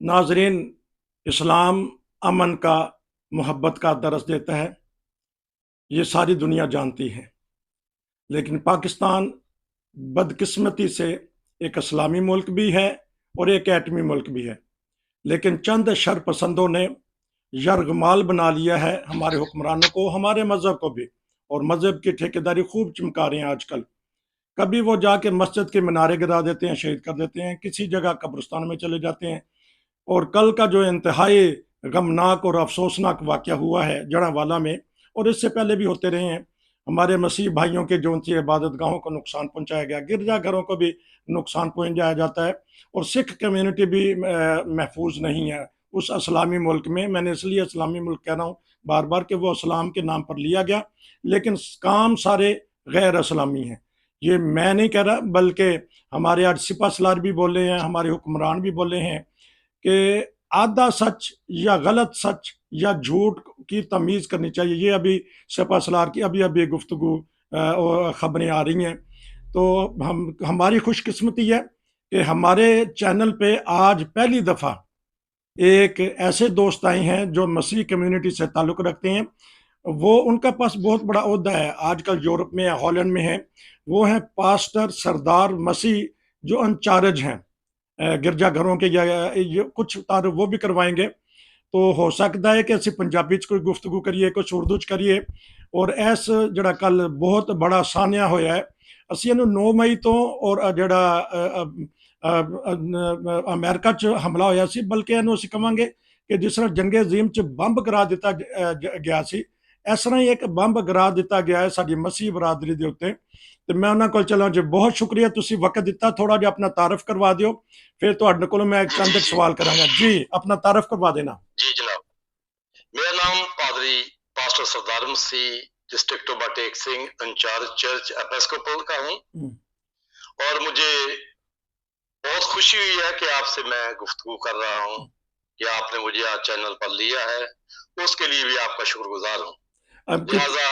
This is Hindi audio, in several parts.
नाजरीन, इस्लाम अमन का, मोहब्बत का दर्स देता है। ये सारी दुनिया जानती है, लेकिन पाकिस्तान बदकिस्मती से एक इस्लामी मुल्क भी है और एक एटमी मुल्क भी है। लेकिन चंद शरपसंदों ने यरगमाल बना लिया है हमारे हुक्मरानों को, हमारे मज़हब को भी, और मज़हब की ठेकेदारी खूब चमका रहे हैं आजकल। कभी वो जाके मस्जिद के मीनारे गिरा देते हैं, शहीद कर देते हैं, किसी जगह कब्रिस्तान में चले जाते हैं। और कल का जो इंतहाई गमनाक और अफसोसनाक वाक़या हुआ है जड़ावाला में, और इससे पहले भी होते रहे हैं, हमारे मसीह भाइयों के जो उनकी इबादत गाहों को नुकसान पहुंचाया गया, गिरजाघरों को भी नुकसान पहुंचाया जाता है, और सिख कम्युनिटी भी महफूज नहीं है उस इस्लामी मुल्क में। मैंने इसलिए इस्लामी मुल्क कह रहा हूँ बार बार कि वो इस्लाम के नाम पर लिया गया, लेकिन काम सारे गैर इस्लामी हैं। ये मैं नहीं कह रहा, बल्कि हमारे आज सिपा सलार भी बोले हैं, हमारे हुक्मरान भी बोले हैं कि आधा सच या गलत सच या झूठ की तमीज़ करनी चाहिए। ये अभी सपा सलार की अभी अभी गुफ्तगू और ख़बरें आ रही हैं। तो हमारी खुशकिस्मती है कि हमारे चैनल पे आज पहली दफ़ा एक ऐसे दोस्त आए हैं जो मसीह कम्युनिटी से ताल्लुक़ रखते हैं। वो उनका पास बहुत बड़ा ओहदा है, आजकल यूरोप में या हॉलैंड में है। वो हैं पास्टर सरदार मसीह, जो इंचार्ज हैं गिरजाघरों के, या कुछ तारुफ वो भी करवाएंगे। तो हो सकता है कि ਅਸੀਂ ਪੰਜਾਬੀ 'ਚ ਕੋਈ ਗੁਫ਼ਤਗੂ ਕਰੀਏ, ਕੁਛ ਉਰਦੂ 'ਚ ਕਰੀਏ। ਔਰ ਇਸ ਜਿਹੜਾ ਕੱਲ ਬਹੁਤ ਬੜਾ ਸਾਨਿਆ ਹੋਇਆ ਹੈ, ਅਸੀਂ ਇਹਨੂੰ 9 ਮਈ ਤੋਂ, ਔਰ ਅਮਰੀਕਾ 'ਚ ਹਮਲਾ ਹੋਇਆ ਸੀ, ਬਲਕਿ ਇਹਨੂੰ ਅਸੀਂ ਕਵਾਂਗੇ ਕਿ ਜਿਸ ਤਰ੍ਹਾਂ ਜੰਗੇ ਅਜ਼ੀਮ 'ਚ ਬੰਬ ਗਿਰਾ ਦਿੱਤਾ ਗਿਆ ਸੀ, ਇਸ ਤਰ੍ਹਾਂ ਹੀ ਇੱਕ ਬੰਬ ਗਿਰਾ ਦਿੱਤਾ ਗਿਆ ਹੈ ਸਾਡੀ ਮਸੀਹ ਬਰਾਦਰੀ ਦੇ ਉੱਤੇ। ਤੇ ਮੈਂ ਉਹਨਾਂ ਕੋਲ ਚਲਾਂ ਜੀ। ਬਹੁਤ ਸ਼ੁਕਰੀਆ, ਤੁਸੀਂ ਵਕਤ ਦਿੱਤਾ। ਥੋੜਾ ਜਿਹਾ ਆਪਣਾ ਤਾਰਫ ਕਰਵਾ ਦਿਓ, फिर ਤੁਹਾਡੇ ਕੋਲੋਂ मैं चंद एक सवाल करांगा जी। अपना तारफ करवा देना जी जनाब। मेरा नाम पादरी pastor Sardar Masih district Toba Tek Singh incharge church episcopal का हूँ, और मुझे बहुत खुशी हुई है कि आपसे मैं गुफ्तगू कर रहा हूँ कि आपने मुझे आज चैनल पर लिया है, उसके लिए भी आपका शुक्रगुजार हूँ। लिहाजा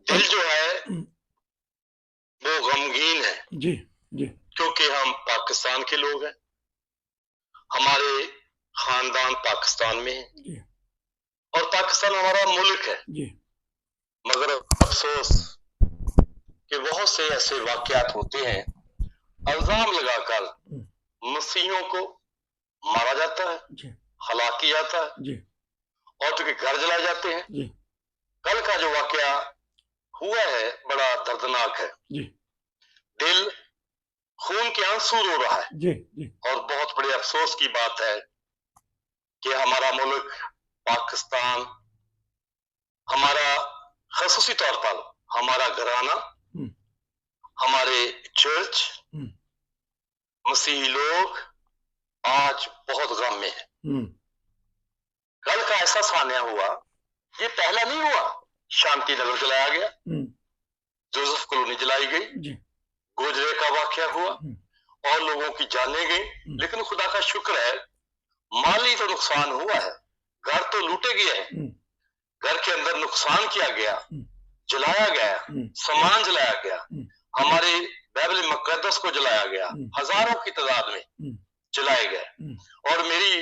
दिल जो है वो गमगीन है जी जी, क्योंकि हम पाकिस्तान के लोग हैं, हमारे खानदान पाकिस्तान में है और पाकिस्तान हमारा मुल्क है जी। मगर अफसोस कि बहुत से ऐसे वाकयात होते हैं, इल्जाम लगाकर मसीहियों को मारा जाता है, हलाक किया जाता है, औरतों के घर जलाए जाते हैं। कल का जो वाकया हुआ है बड़ा दर्दनाक है, दिल खून के आंसू रो रहा है जी। और बहुत बड़े अफसोस की बात है कि हमारा मुल्क पाकिस्तान, हमारा खसूसी तौर पर हमारा घराना, हमारे चर्च, मसीही लोग आज बहुत गम में है। कल का ऐसा सान्या हुआ, ये पहला नहीं हुआ। शांति नगर जलाया गया, जोसेफ कॉलोनी जलाई गई, गोजरे का वाकया हुआ और लोगों की जाने गई। लेकिन खुदा का शुक्र है माली तो नुकसान हुआ है, घर तो लूटे गए हैं, घर के अंदर नुकसान किया गया, जलाया गया, सामान जलाया गया, हमारे बाइबल मुकद्दस को जलाया गया, हजारों की तादाद में जलाए गए। और मेरी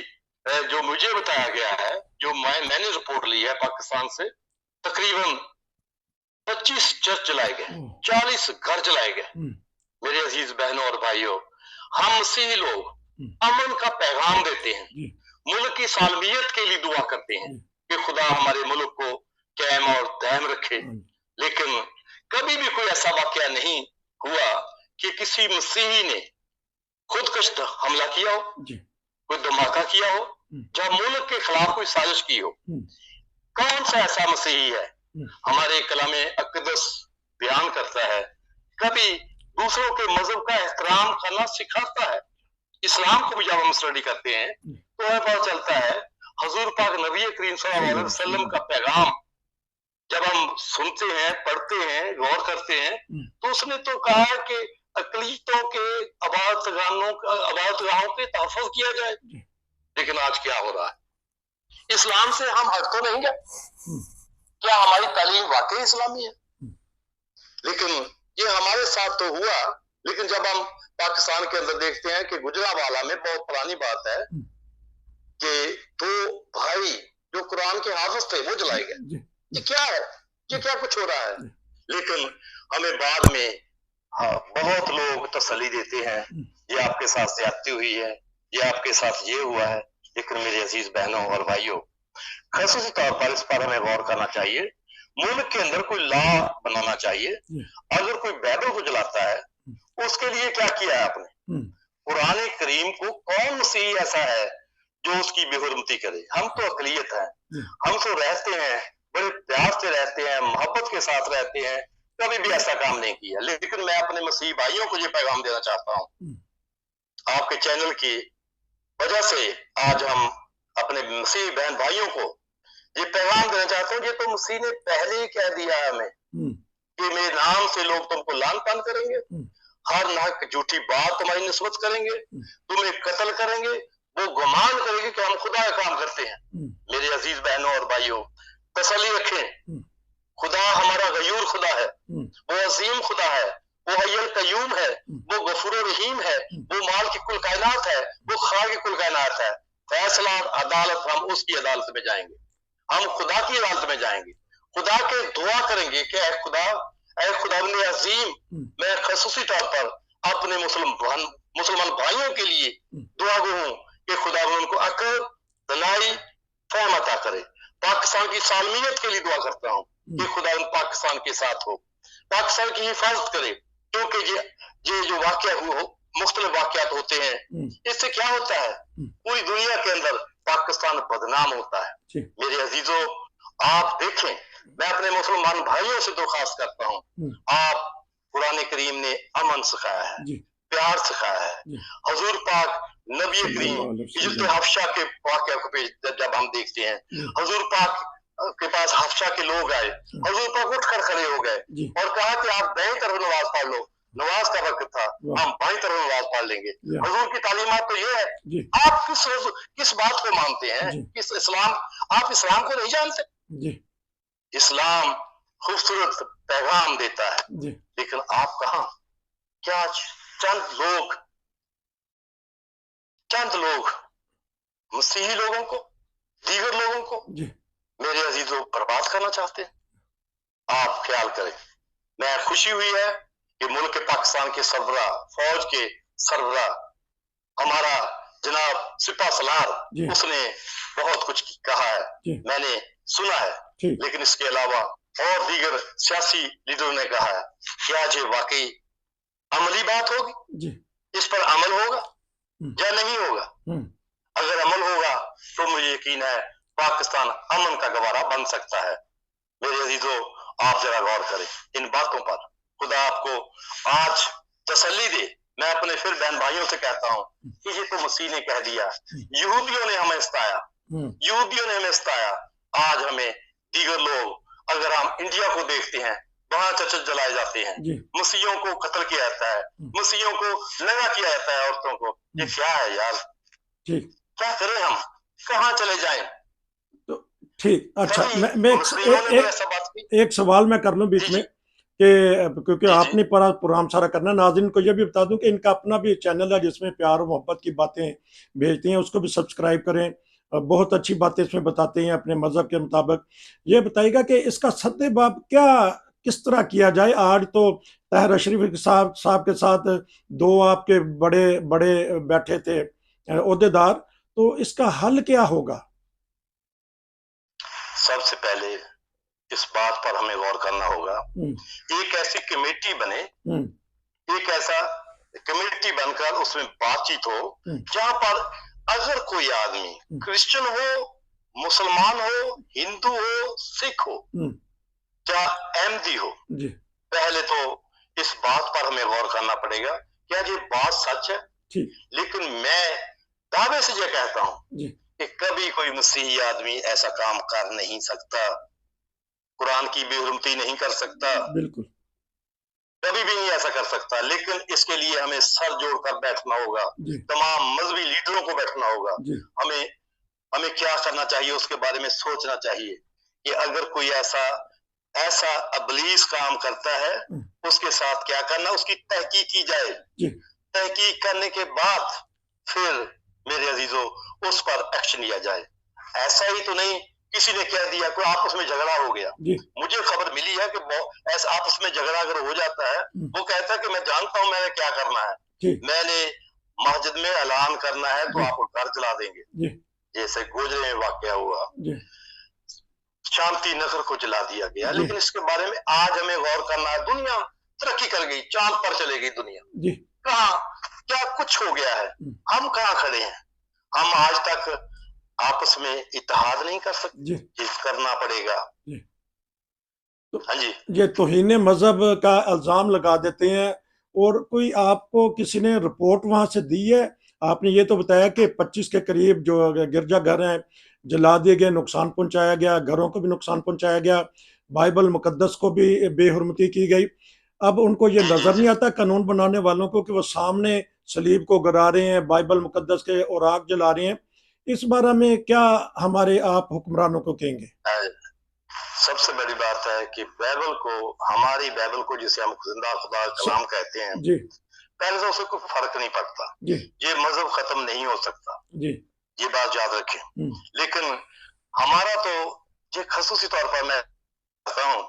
जो मुझे बताया गया है, जो मैंने रिपोर्ट ली है पाकिस्तान से, तकरीबन 25 चर्च जलाए गए, 40 घर जलाए गए। मेरे अजीज बहनों और भाइयों, हम मसीही लोग अमन का पैगाम देते हैं, मुल्क की सालमियत के लिए दुआ करते हैं कि खुदा हमारे मुल्क को कायम और दायम रखे। लेकिन कभी भी कोई ऐसा वाकया नहीं हुआ कि किसी मसीही ने खुदकश हमला किया हो, कोई धमाका किया हो, जब मुल्क के खिलाफ कोई साजिश की हो। कौन सा ऐसा मसीही है? हमारे कलामे अक़दस बयान करता है, कभी दूसरों के मजहब का एहतराम करना सिखाता है। इस्लाम को भी जब हम स्टडी करते हैं तो हमें पता चलता है हजूर पाक नबी करीम सल्लल्लाहु अलैहि वसल्लम का पैगाम जब हम सुनते हैं, पढ़ते हैं, गौर करते हैं, तो उसने तो कहा कि अकलीतों के अबादतगाहों के तहफ़्फ़ुज़ किया जाए। लेकिन आज क्या हो रहा है? इस्लाम से हम हट तो नहीं गए? क्या हमारी तालीम वाकई इस्लामी है? लेकिन ये हमारे साथ तो हुआ। लेकिन जब हम पाकिस्तान के अंदर देखते हैं कि गुजरांवाला में, बहुत पुरानी बात है, कि दो भाई जो कुरान के हाफिज थे वो जलाए गए। ये क्या है? ये क्या कुछ हो रहा है? लेकिन हमें बाद में बहुत लोग तसल्ली देते हैं, ये आपके साथ ज्यादती हुई है, ये आपके साथ ये हुआ है। लेकिन मेरे अजीज बहनों और भाइयों, खसूसी तौर पर इस पर हमें गौर करना चाहिए। मुल्क के अंदर कोई लॉ बनाना चाहिए। अगर कोई बैरल को जलाता है, उसके लिए क्या किया है आपने? कुरान करीम को कौन मसीह ऐसा है जो उसकी बेहुरमती करे? हम तो अकलियत है, हम तो रहते हैं, बड़े प्यार से रहते हैं, मोहब्बत के साथ रहते हैं, कभी भी ऐसा काम नहीं किया। लेकिन मैं अपने मसीह भाइयों को ये पैगाम देना चाहता हूँ, आपके चैनल की वजह से आज हम अपने मसीह बहन भाइयों को ये पैगाम देना चाहता हूँ। ये तो मसीह ने पहले ही कह दिया है हमें कि मेरे नाम से लोग तुमको लान पान करेंगे, हर नाक झूठी बात तुम्हारी निस्बत करेंगे, तुम्हें कत्ल करेंगे, वो गुमान करेंगे कि हम खुदा का काम करते हैं। मेरे अजीज बहनों और भाइयों, तसल्ली रखें, खुदा हमारा गयूर खुदा है, वो अजीम खुदा है, वो हय्युल कय्यूम है, वो गफूर रहीम है, वो माल की कुल कायनात है, वो खा की कुल कायनात है। फैसला अदालत हम उसकी अदालत में जाएंगे, हम खुदा की अदालत में जाएंगे, खुदा के दुआ करेंगे कि ऐ खुदा अजीम, मैं खसूसी तौर पर अपने मुसलमान भाइयों के लिए दुआ गो हूं कि खुदा उनको अकल, दनाई, फहम अता करे। पाकिस्तान की सालमियत के लिए दुआ करता हूँ कि खुदा उन पाकिस्तान के साथ हो, पाकिस्तान की हिफाजत करे। क्योंकि ये जो वाकया मुख्तलिफ वाकयात होते हैं, इससे क्या होता है? पूरी दुनिया के अंदर पाकिस्तान बदनाम होता है। मेरे अजीजों, आप देखें, मैं अपने मुसलमान भाइयों से दरख्वास्त करता हूँ, आप कुरान करीम ने अमन सिखाया है, प्यार सिखाया है। हुजूर पाक नबी करीम इज्जत हफ्शा के वाकया को जब हम देखते हैं, हुजूर पाक के पास हफ्शा के लोग आए, हुजूर पाक उठकर खड़े हो गए और कहा कि आप दाएं तरफ नमाज पढ़ लो। नमाज का वक्त था, हम बाईं तरफ नमाज पढ़ लेंगे। हुजूर की तालीमात तो ये है। आप किस बात को मानते हैं? किस इस्लाम? आप इस्लाम को नहीं जानते? इस्लाम खूबसूरत पैगाम देता है, लेकिन आप कहां? क्या चंद लोग मसीही लोगों को, दीगर लोगों को मेरे अजीजों बर्बाद करना चाहते हैं। आप ख्याल करें। मैं खुशी हुई है कि मुल्क पाकिस्तान के सरबराह, फौज के सरबराह हमारा जनाब सिपा सलार, उसने बहुत कुछ कहा है, मैंने सुना है। लेकिन इसके अलावा और दीगर सियासी लीडरों ने कहा है। क्या ये वाकई अमली बात होगी? इस पर अमल होगा या नहीं होगा? अगर अमल होगा तो मुझे यकीन है पाकिस्तान अमन का गवारा बन सकता है। मेरे अजीजों, आप जरा गौर करें इन बातों पर। खुदा आपको आज तसल्ली दे। मैं अपने फिर बहन भाइयों से कहता हूं कि ये तो मसीह ने कह दिया, यहूदियों ने हमें सताया, यहूदियों ने हमें सताया। आज हमें दीगर लोग, अगर हम इंडिया को देखते हैं, वहां चर्च जलाए जाते हैं, मसीहियों को कत्ल किया जाता है, मसीहियों को नंगा किया जाता है, औरतों को। ये क्या है यार? क्या करें हम? कहां चले जाएं? तो ठीक, अच्छा, मैं एक सवाल मैं कर लूं बीच में कि क्योंकि आपने प्रोग्राम सारा करना, नाज़रीन को ये भी बता दूं कि इनका अपना भी चैनल है जिसमें प्यार और मोहब्बत की बातें भेजते हैं, उसको भी सब्सक्राइब करें। बहुत अच्छी बातें इसमें बताते हैं अपने मजहब के मुताबिक। ये बताइएगा कि इसका सद्देबाब क्या, किस तरह किया जाए? आज तो तहर अशरफ साहब के साथ दो आपके बड़े बड़े बैठे थे ओहदेदार, तो इसका हल क्या होगा? सबसे पहले इस बात पर हमें गौर करना होगा, एक ऐसी कमेटी बने, एक ऐसा कमेटी बनकर उसमें बातचीत हो जहां पर अगर कोई आदमी क्रिश्चियन हो, मुसलमान हो, हिंदू हो, सिख हो, क्या अहमदी हो, पहले तो इस बात पर हमें गौर करना पड़ेगा, क्या ये बात सच है? लेकिन मैं दावे से ये कहता हूं कि कभी कोई मसीही आदमी ऐसा काम कर नहीं सकता, कुरान की बेहुरमती नहीं कर सकता, बिल्कुल कभी भी नहीं ऐसा कर सकता। लेकिन इसके लिए हमें सर जोड़कर बैठना होगा, तमाम मजहबी लीडरों को बैठना होगा। हमें क्या करना चाहिए उसके बारे में सोचना चाहिए कि अगर कोई ऐसा अबलीस काम करता है, उसके साथ क्या करना, उसकी तहकीक की जाए। तहकीक करने के बाद फिर मेरे अजीजों उस पर एक्शन लिया जाए। ऐसा ही तो नहीं किसी ने कह दिया कोई आपस में झगड़ा हो गया। मुझे खबर मिली है कि ऐसा आपस में झगड़ा अगर हो जाता है, वो कहता है कि मैं जानता हूं मैंने क्या करना है, मैंने मस्जिद में ऐलान करना है तो आपको घर जला देंगे। जैसे गोजरे में वाकया हुआ, शांति नगर को जला दिया गया। लेकिन इसके बारे में आज हमें गौर करना है। दुनिया तरक्की कर गई, चांद पर चले गई दुनिया, कहा क्या कुछ हो गया है, हम कहाँ खड़े हैं? हम आज तक आपस में इत्तेहाद नहीं कर सकते, ये करना पड़ेगा। हाँ जी, ये तौहीन मजहब का इल्जाम लगा देते हैं। और कोई आपको किसी ने रिपोर्ट वहां से दी है? आपने ये तो बताया कि 25 के करीब जो गिरजाघर हैं जला दिए गए, नुकसान पहुंचाया गया, घरों को भी नुकसान पहुंचाया गया, बाइबल मुकद्दस को भी बेहुरमती की गई। अब उनको ये नजर नहीं आता कानून बनाने वालों को कि वो सामने सलीब को गिरा रहे हैं, बाइबल मुकद्दस के औराक जला रहे हैं। इस बारे में क्या हमारे आप हुक्मरानों को कहेंगे? सबसे बड़ी बात है कि बाइबल को, हमारी बाइबल को जिसे हम जिंदा खुदा कलाम कहते हैं जी, पहले तो उसे कोई फर्क नहीं पड़ता जी। ये मजहब खत्म नहीं हो सकता जी, ये बात याद रखें। लेकिन हमारा तो ये खसूसी तौर पर मैं कहता हूँ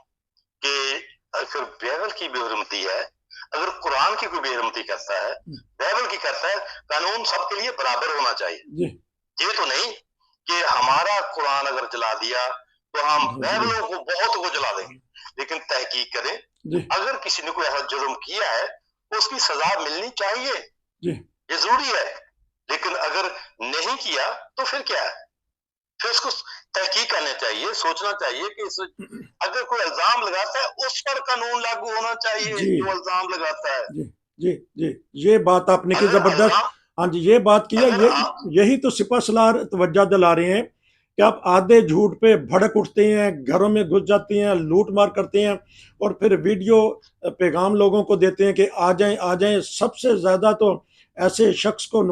कि अगर बाइबल की बेहुरमती है, अगर कुरान की कोई बेहुरमती करता है, बाइबल की करता है, कानून सबके लिए बराबर होना चाहिए। ये तो नहीं कि हमारा कुरान अगर जला दिया तो हम बाइबलों को बहुत को जला देंगे। लेकिन तहकीक करें, अगर किसी ने कोई ऐसा जुर्म किया है तो उसकी सजा मिलनी चाहिए, ये जरूरी है। लेकिन अगर नहीं किया तो फिर क्या है? फिर उसको तहकीक करनी चाहिए, सोचना चाहिए कि अगर कोई इल्जाम लगाता है उस पर कानून लागू होना चाहिए जो इल्जाम लगाता है। जी जी, ये बात आपने की जबरदस्त। हाँ जी, ये बात किया, यही तो सिपह सलार तवज्जो दिला रहे हैं कि आप आधे झूठ पे भड़क उठते हैं, घरों में घुस जाते हैं, लूट मार करते हैं और फिर वीडियो पैगाम लोगों को देते हैं कि आ जाएं आ जाएं। सबसे ज्यादा तो ऐसे शख्स को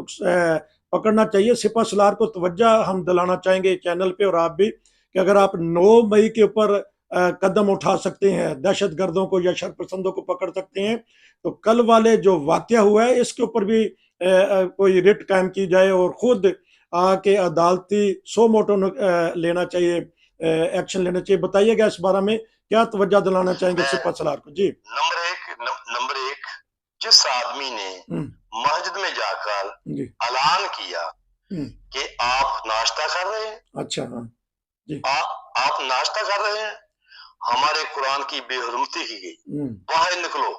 पकड़ना चाहिए। सिपह सलार को तवज्जो हम दिलाना चाहेंगे चैनल पे और आप भी, कि अगर आप 9 मई के ऊपर कदम उठा सकते हैं, दहशत गर्दों को या शरपसंदों को पकड़ सकते हैं, तो कल वाले जो वाकया हुआ है इसके ऊपर भी कोई रिट कायम की जाए और खुद आके अदालती सो मोटो लेना चाहिए, एक्शन लेना चाहिए। बताइएगा इस बारे में क्या तवज्जो दिलाना चाहेंगे सिपह सलार को? जी, नंबर एक, जिस आदमी ने मस्जिद में जाकर ऐलान किया कि आप नाश्ता कर रहे हैं, अच्छा हाँ जी, आप नाश्ता कर रहे हैं, हमारे कुरान की बेहुरमती की गई, बाहर निकलो।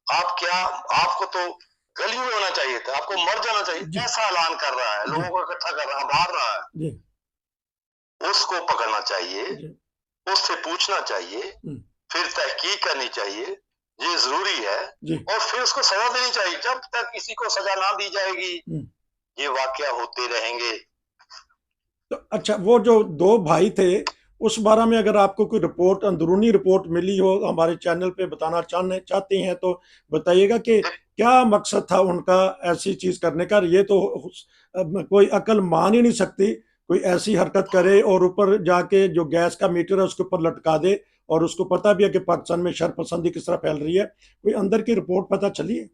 आप क्या, आपको तो गली में होना चाहिए था, आपको मर जाना चाहिए। ऐसा ऐलान कर रहा है, लोगों को इकट्ठा कर रहा है, मार रहा है, उसको पकड़ना चाहिए, उससे पूछना चाहिए, फिर तहकीक करनी चाहिए, ये जरूरी है, और फिर उसको सजा देनी चाहिए। जब तक किसी को सजा ना दी जाएगी ये वाकया होते रहेंगे। तो अच्छा, वो जो 2 भाई थे उस बारे में अगर आपको कोई रिपोर्ट, अंदरूनी रिपोर्ट मिली हो, हमारे चैनल पे बताना चाहते हैं तो बताइएगा कि क्या मकसद था उनका ऐसी चीज करने का। ये तो कोई अकल मान ही नहीं सकती, कोई ऐसी हरकत करे और ऊपर जाके जो गैस का मीटर है उसके ऊपर लटका दे, और उसको पता भी है कि पाकिस्तान में शरपसंदी किस तरह फैल रही है। कोई अंदर की रिपोर्ट पता चली है?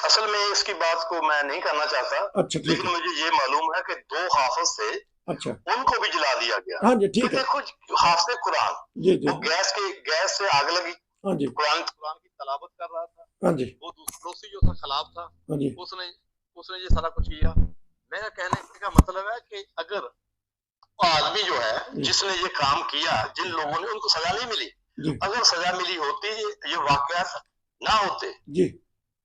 असल में इसकी बात को मैं नहीं करना चाहता, अच्छा, लेकिन मुझे ये मालूम है कि 2 हाफिज थे, अच्छा, उनको भी जला दिया गया। हाँ जी, ठीक है। देखो हाफिज कुरान, जी जी, वो गैस से आग लगी, हाँ जी, कुरान की तलावत कर रहा था, हाँ जी, वो दूसरों जो था खिलाफ था, हाँ जी, उसने ये सारा कुछ किया। मेरा कहने का मतलब है कि अगर आदमी जो है जिसने ये काम किया, जिन लोगों ने, उनको सजा नहीं मिली, अगर सजा मिली होती ये वाकया ना होते जी।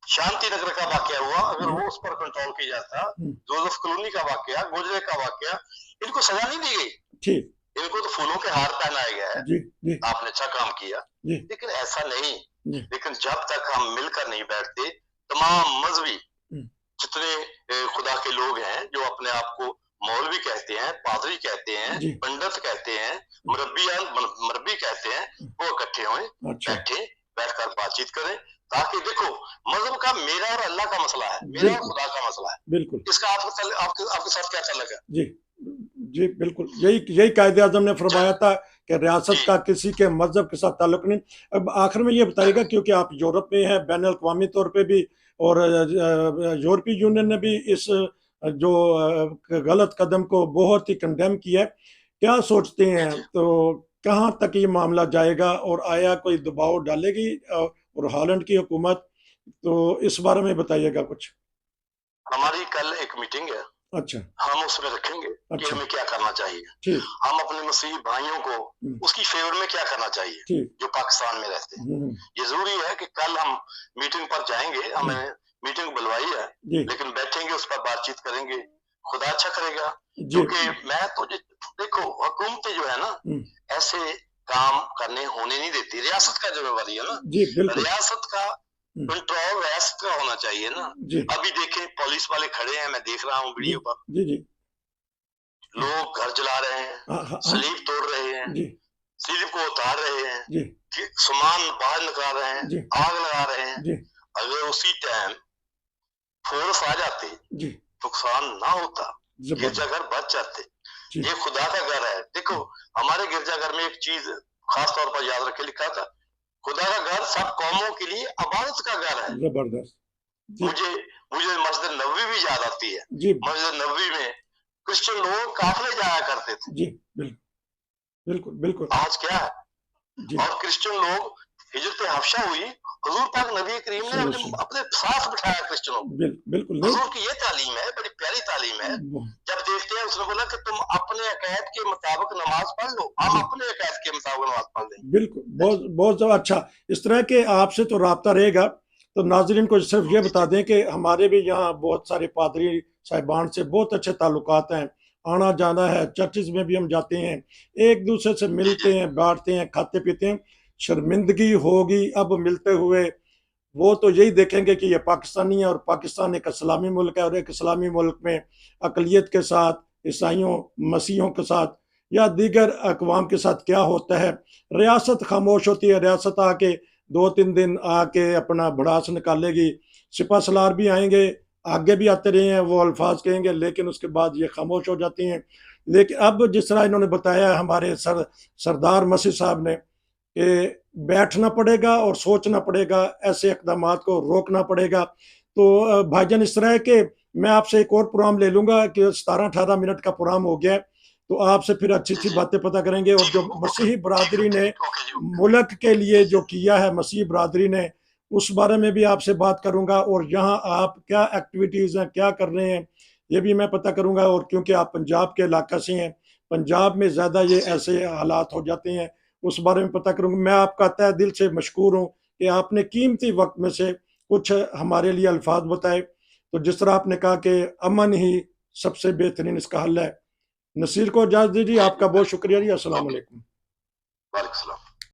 शांति नगर का वाकया हुआ, अगर वो उस पर कंट्रोल किया जाता, जोसेफ कॉलोनी का वाकया, गोजरे का वाकया, इनको सजा नहीं दी गई, ठीक, इनको तो फूलों के हार पहनाया गया है जी, जी। आपने अच्छा काम किया जी। लेकिन ऐसा नहीं जी। लेकिन जब तक हम मिलकर नहीं बैठते, तमाम मजहबी जितने खुदा के लोग हैं जो अपने आप को मौलवी कहते हैं, पादरी कहते हैं, पंडित कहते हैं, मरबी कहते हैं, वो इकट्ठे हों, अच्छा। बैठकर बातचीत करें, ताकि देखो मजहब का मेरा और अल्लाह का मसला है, मेरा और खुदा का मसला है, बिल्कुल। इसका आपके साथ क्या ताल्लुक है? जी जी, बिल्कुल, यही कायदे आज़म ने फरमाया था कि रियासत का किसी के मजहब के साथ ताल्लुक नहीं। अब आखिर में ये बताइएगा, क्योंकि आप यूरोप में हैं, बैन अल-अक़वामी तौर पे भी और यूरोपीय यूनियन ने भी इस जो गलत कदम को बहुत ही कंडेम किया है। क्या सोचते हैं, तो कहां तक ये मामला जाएगा और आया कोई दबाव डालेगी और हॉलैंड की हुकूमत, तो इस बारे में बताइएगा कुछ। हमारी कल एक मीटिंग है, अच्छा, हम उसमें रखेंगे कि हमें क्या करना चाहिए, हम अपने मसीही भाइयों को उसकी फेवर में क्या करना चाहिए जो पाकिस्तान में रहते हैं। ये जरूरी है कि कल हम मीटिंग पर जाएंगे, हमें मीटिंग बुलवाई है, लेकिन बैठेंगे, उस पर बातचीत करेंगे, खुदा अच्छा करेगा। क्योंकि मैं तो देखो, हुकूमतें जो है ना ऐसे काम करने होने नहीं देती, रियासत का जिम्मेवारी है ना, रियासत का कंट्रोल रियासत का होना चाहिए ना। अभी देखें, पुलिस वाले खड़े हैं, मैं देख रहा हूँ वीडियो पर, लोग घर जला रहे हैं, स्लीप तोड़ रहे हैं, स्लीप को उतार रहे हैं, सामान बाहर निकाल रहे हैं, आग लगा रहे हैं। अगर उसी टाइम फोर्स आ जाते, नुकसान ना होता, गिरजाघर बच जाते। ये खुदा का घर है। देखो, हमारे गिरजाघर में एक चीज खास तौर पर याद रखे, लिखा था, खुदा का घर सब कौमों के लिए इबादत का घर है। जबरदस्त। मुझे मस्जिद नबवी भी याद आती है। मस्जिद नबवी में क्रिश्चियन लोग काफिले जाया करते थे। जी, बिल्कुल बिल्कुल। आज क्या है, और क्रिश्चियन लोग, हिजरत हबशा हुई, हुजूर पाक नबी करीम ने अपने साथ बिठाया क्रिश्चियनों को। बिल्कुल हुजूर की ये तालीम है, बड़ी प्यारी तालीम है। जब देखते हैं, उसने बोला कि तुम अपने अकायद के मुताबिक नमाज पढ़ लो, हम अपने अकायद के मुताबिक नमाज पढ़ लेंगे। बिल्कुल, बहुत बहुत अच्छा। इस तरह के आपसे तो राब्ता रहेगा। तो नाज़रीन को सिर्फ ये बता दें कि हमारे भी यहाँ बहुत सारे पादरी साहिबान से बहुत अच्छे ताल्लुकात हैं, आना जाना है, चर्चिज में भी हम जाते हैं, एक दूसरे से मिलते हैं, बैठते हैं, खाते पीते हैं। शर्मिंदगी होगी अब मिलते हुए, वो तो यही देखेंगे कि ये पाकिस्तानी है, और पाकिस्तान एक इस्लामी मुल्क है, और एक इस्लामी मुल्क में अकलियत के साथ, ईसाइयों मसीहों के साथ या दीगर अकवाम के साथ क्या होता है। रियासत खामोश होती है, रियासत आके 2-3 दिन आके अपना भड़ास निकालेगी, सिपा सलार भी आएंगे, आगे भी आते रहे हैं, वो अल्फाज कहेंगे, लेकिन उसके बाद ये खामोश हो जाती हैं। लेकिन अब जिस तरह इन्होंने बताया हमारे सरदार मसीह साहब ने, कि बैठना पड़ेगा और सोचना पड़ेगा, ऐसे इकदाम को रोकना पड़ेगा। तो भाईजान, इस तरह के मैं आपसे एक और प्रोग्राम ले लूंगा कि 17-18 मिनट का प्रोग्राम हो गया, तो आपसे फिर अच्छी अच्छी बातें पता करेंगे। और जो मसीही बरादरी ने मुल्क के लिए जो किया है, मसीही बरादरी ने, उस बारे में भी आपसे बात करूंगा। और यहाँ आप क्या एक्टिविटीज़ हैं, क्या कर रहे हैं, ये भी मैं पता करूंगा। और क्योंकि आप पंजाब के इलाका से हैं, पंजाब में ज़्यादा ये ऐसे हालात हो जाते हैं, उस बारे में पता करूंगा। मैं आपका तहे दिल से मशकूर हूँ कि आपने कीमती वक्त में से कुछ हमारे लिए अल्फाज बताए। तो जिस तरह आपने कहा कि अमन ही सबसे बेहतरीन इसका हल है। नसीर को इजाज़त दीजिए, आपका बहुत शुक्रिया जी। अस्सलाम वालेकुम।